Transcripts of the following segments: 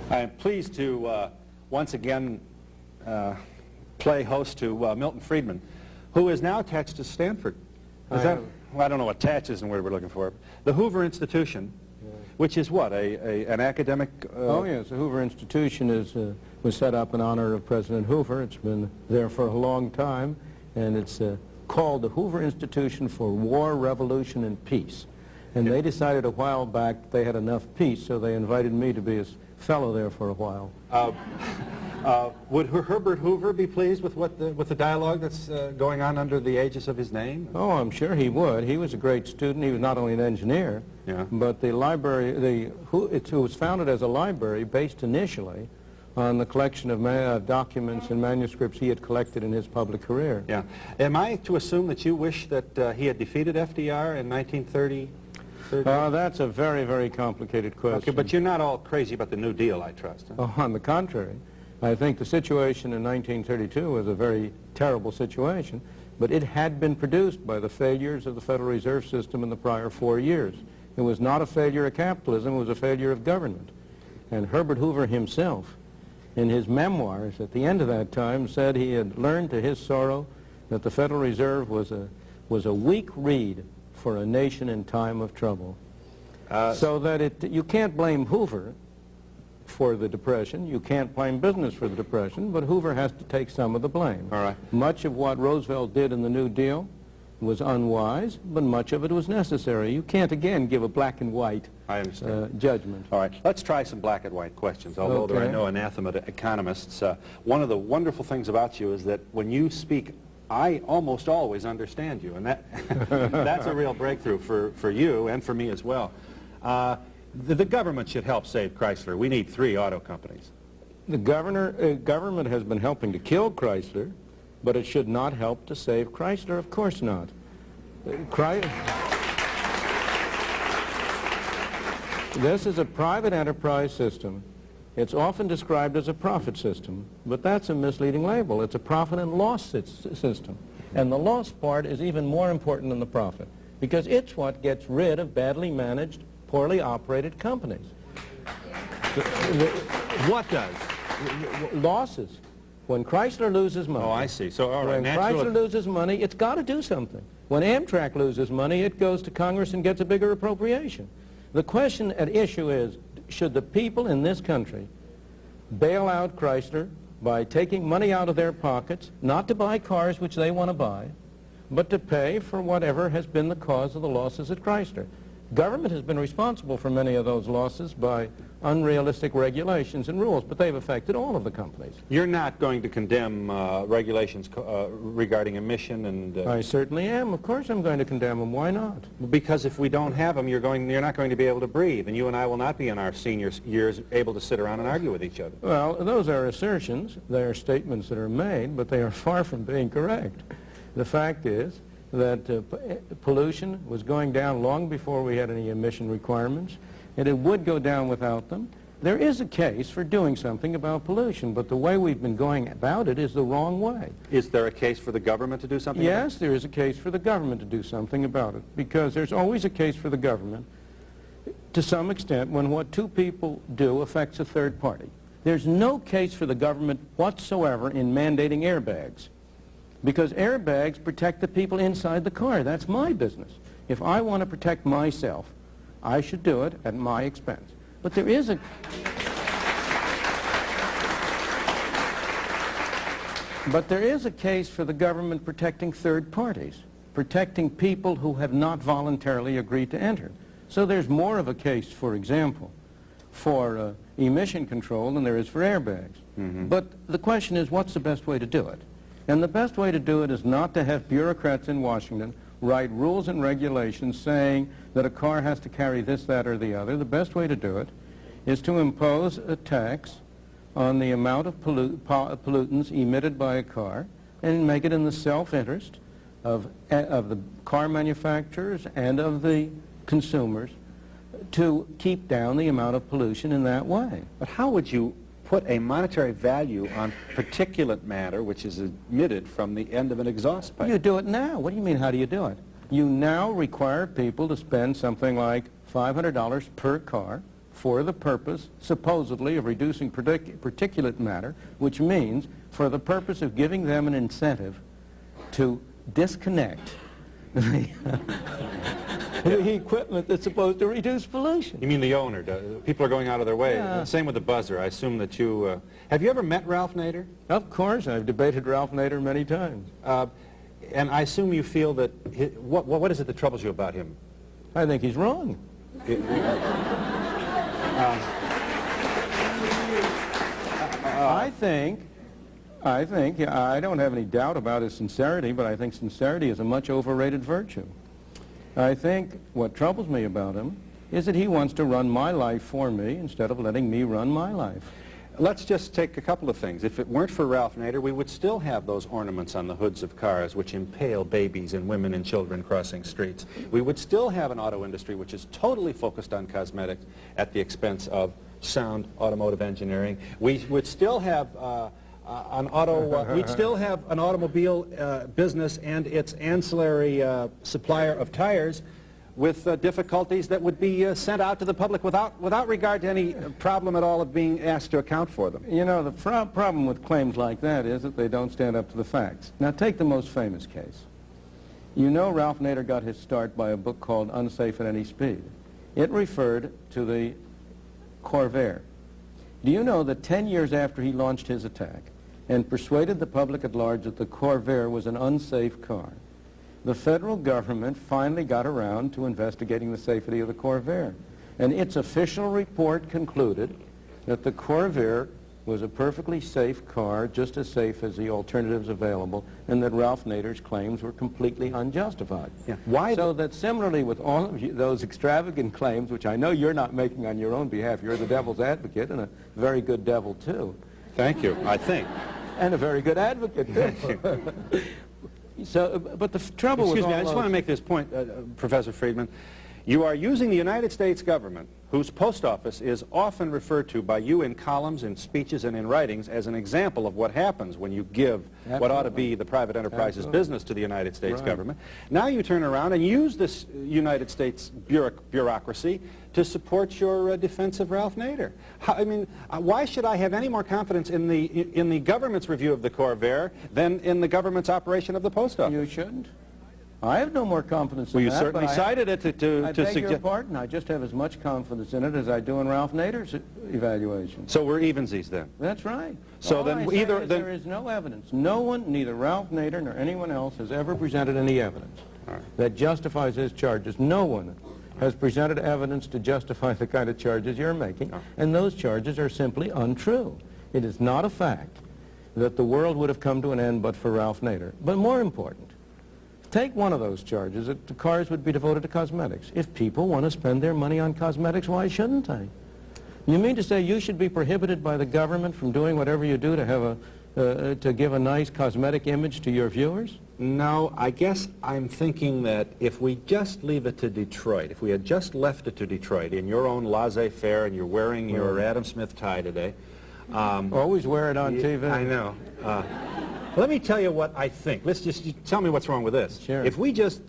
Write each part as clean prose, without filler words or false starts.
I am pleased to once again play host to Milton Friedman, who is now attached to Stanford. Well, I don't know what attached isn't the word we're looking for. The Hoover Institution, which is what, an academic... Oh, yes. The Hoover Institution was set up in honor of President Hoover. It's been there for a long time, and it's called the Hoover Institution for War, Revolution, and Peace. And they decided a while back they had enough peace, so they invited me to be a fellow there for a while. Would Herbert Hoover be pleased with with the dialogue that's going on under the aegis of his name? Oh, I'm sure he would. He was a great student. He was not only an engineer, but the library, it was founded as a library based initially on the collection of documents and manuscripts he had collected in his public career. Yeah. Am I to assume that you wish that he had defeated FDR in 1930? That's a very, very complicated question. Okay, but you're not all crazy about the New Deal, I trust. Huh? Oh, on the contrary. I think the situation in 1932 was a very terrible situation, but it had been produced by the failures of the Federal Reserve System in the prior 4 years. It was not a failure of capitalism, it was a failure of government. And Herbert Hoover himself, in his memoirs at the end of that time, said he had learned to his sorrow that the Federal Reserve was a weak reed for a nation in time of trouble. So that you can't blame Hoover for the Depression, you can't blame business for the Depression, but Hoover has to take some of the blame. All right. Much of what Roosevelt did in the New Deal was unwise, but much of it was necessary. You can't, again, give a black and white judgment. All right. Let's try some black and white questions, although there are no anathema to economists. One of the wonderful things about you is that when you speak, I almost always understand you, and that's a real breakthrough for you and for me as well. The government should help save Chrysler. We need 3 auto companies. The government has been helping to kill Chrysler, but it should not help to save Chrysler. Of course not. This is a private enterprise system. It's often described as a profit system, but that's a misleading label. It's a profit and loss system. And the loss part is even more important than the profit, because it's what gets rid of badly managed, poorly operated companies. What does? Losses. When Chrysler loses money. Oh, I see. So, all right. When Chrysler loses money, it's got to do something. When Amtrak loses money, it goes to Congress and gets a bigger appropriation. The question at issue is, should the people in this country bail out Chrysler by taking money out of their pockets, not to buy cars which they want to buy, but to pay for whatever has been the cause of the losses at Chrysler? Government has been responsible for many of those losses by unrealistic regulations and rules, but they've affected all of the companies. You're not going to condemn regulations regarding emission and... I certainly am. Of course I'm going to condemn them. Why not? Because if we don't have them, you're not going to be able to breathe, and you and I will not be in our senior years able to sit around and argue with each other. Well, those are assertions. They are statements that are made, but they are far from being correct. The fact is that pollution was going down long before we had any emission requirements, and it would go down without them. There is a case for doing something about pollution, but the way we've been going about it is the wrong way. Is there a case for the government to do something about it? Yes, there is a case for the government to do something about it, because there's always a case for the government to some extent when what 2 people do affects a third party. There's no case for the government whatsoever in mandating airbags, because airbags protect the people inside the car. That's my business. If I want to protect myself, I should do it at my expense. But there is a case for the government protecting third parties, protecting people who have not voluntarily agreed to enter. So there's more of a case, for example, for emission control than there is for airbags. But the question is, what's the best way to do it? And the best way to do it is not to have bureaucrats in Washington write rules and regulations saying that a car has to carry this, that, or the other. The best way to do it is to impose a tax on the amount of pollutants emitted by a car and make it in the self-interest of the car manufacturers and of the consumers to keep down the amount of pollution in that way. But how would you put a monetary value on particulate matter which is emitted from the end of an exhaust pipe? You do it now. What do you mean, how do you do it? You now require people to spend something like $500 per car for the purpose, supposedly, of reducing particulate matter, which means for the purpose of giving them an incentive to disconnect the equipment that's supposed to reduce pollution. You mean the owner? People are going out of their way. Yeah. Same with the buzzer. I assume that you... have you ever met Ralph Nader? Of course, I've debated Ralph Nader many times. And I assume you feel that... what is it that troubles you about him? I think he's wrong. I don't have any doubt about his sincerity, but I think sincerity is a much overrated virtue. I think what troubles me about him is that he wants to run my life for me instead of letting me run my life. Let's just take a couple of things. If it weren't for Ralph Nader, we would still have those ornaments on the hoods of cars which impale babies and women and children crossing streets. We would still have an auto industry which is totally focused on cosmetics at the expense of sound automotive engineering. We would still have we'd still have an automobile business and its ancillary supplier of tires with difficulties that would be sent out to the public without regard to any problem at all of being asked to account for them. You know, the problem with claims like that is that they don't stand up to the facts. Now, take the most famous case. You know Ralph Nader got his start by a book called Unsafe at Any Speed. It referred to the Corvair. Do you know that 10 years after he launched his attack and persuaded the public at large that the Corvair was an unsafe car, the federal government finally got around to investigating the safety of the Corvair. And its official report concluded that the Corvair was a perfectly safe car, just as safe as the alternatives available, and that Ralph Nader's claims were completely unjustified. Yeah. Why? So that similarly with all of those extravagant claims, which I know you're not making on your own behalf, you're the devil's advocate, and a very good devil, too. Thank you, I think. And a very good advocate, too. So, but the trouble with Excuse me, I just want to make this point, Professor Friedman. You are using the United States government, whose post office is often referred to by you in columns, in speeches, and in writings as an example of what happens when you give what ought to be the private enterprise's business to the United States government. Now you turn around and use this United States bureaucracy to support your defense of Ralph Nader. Why should I have any more confidence in the government's review of the Corvair than in the government's operation of the post office? You shouldn't. I have no more confidence in well, you that. certainly cited it to suggest. I beg your suggest. pardon. I just have as much confidence in it as I do in Ralph Nader's evaluation. So we're evensies then. That's right. So All then I say either is then there is no evidence. No one, neither Ralph Nader nor anyone else, has ever presented any evidence that justifies his charges. No one has presented evidence to justify the kind of charges you're making, and those charges are simply untrue. It is not a fact that the world would have come to an end but for Ralph Nader. But more important, take one of those charges, that the cars would be devoted to cosmetics. If people want to spend their money on cosmetics, why shouldn't they? You mean to say you should be prohibited by the government from doing whatever you do to have to give a nice cosmetic image to your viewers? No, I guess I'm thinking that if we just leave it to Detroit, if we had just left it to Detroit in your own laissez-faire and you're wearing your Adam Smith tie today. Always wear it on TV. I know. Let me tell you what I think. Let's just tell me what's wrong with this. Sure. If we just,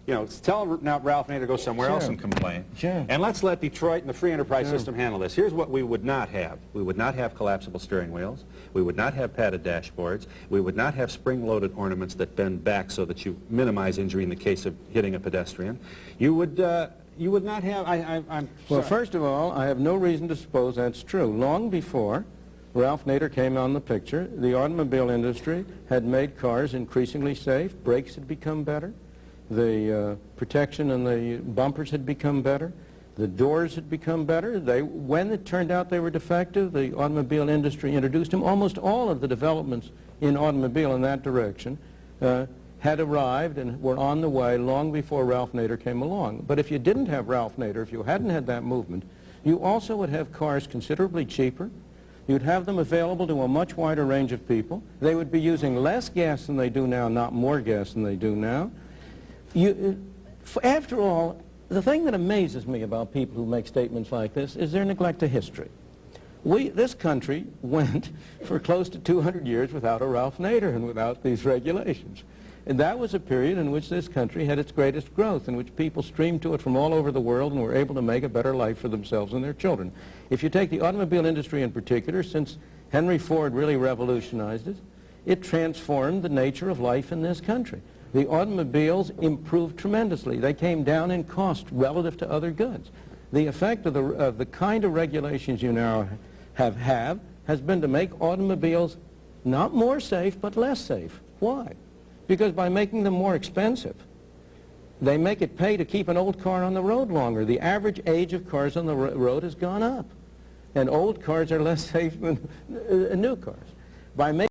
tell Ralph Nader to go somewhere else and complain. Sure. And let's let Detroit and the free enterprise system handle this. Here's what we would not have. We would not have collapsible steering wheels. We would not have padded dashboards. We would not have spring-loaded ornaments that bend back so that you minimize injury in the case of hitting a pedestrian. You would not have, I'm Well, sorry. first of all, I have no reason to suppose that's true. Long before Ralph Nader came on the picture, the automobile industry had made cars increasingly safe. Brakes had become better. The protection and the bumpers had become better. The doors had become better. When it turned out they were defective, the automobile industry introduced them. Almost all of the developments in automobile in that direction had arrived and were on the way long before Ralph Nader came along. But if you didn't have Ralph Nader, if you hadn't had that movement, you also would have cars considerably cheaper. You'd have them available to a much wider range of people. They would be using less gas than they do now, not more gas than they do now. After all, the thing that amazes me about people who make statements like this is their neglect of history. This country went for close to 200 years without a Ralph Nader and without these regulations. And that was a period in which this country had its greatest growth, in which people streamed to it from all over the world and were able to make a better life for themselves and their children. If you take the automobile industry in particular, since Henry Ford really revolutionized it, it transformed the nature of life in this country. The automobiles improved tremendously. They came down in cost relative to other goods. The effect of the kind of regulations you now have has been to make automobiles not more safe, but less safe. Why? Because by making them more expensive, they make it pay to keep an old car on the road longer. The average age of cars on the road has gone up, and old cars are less safe than new cars. By making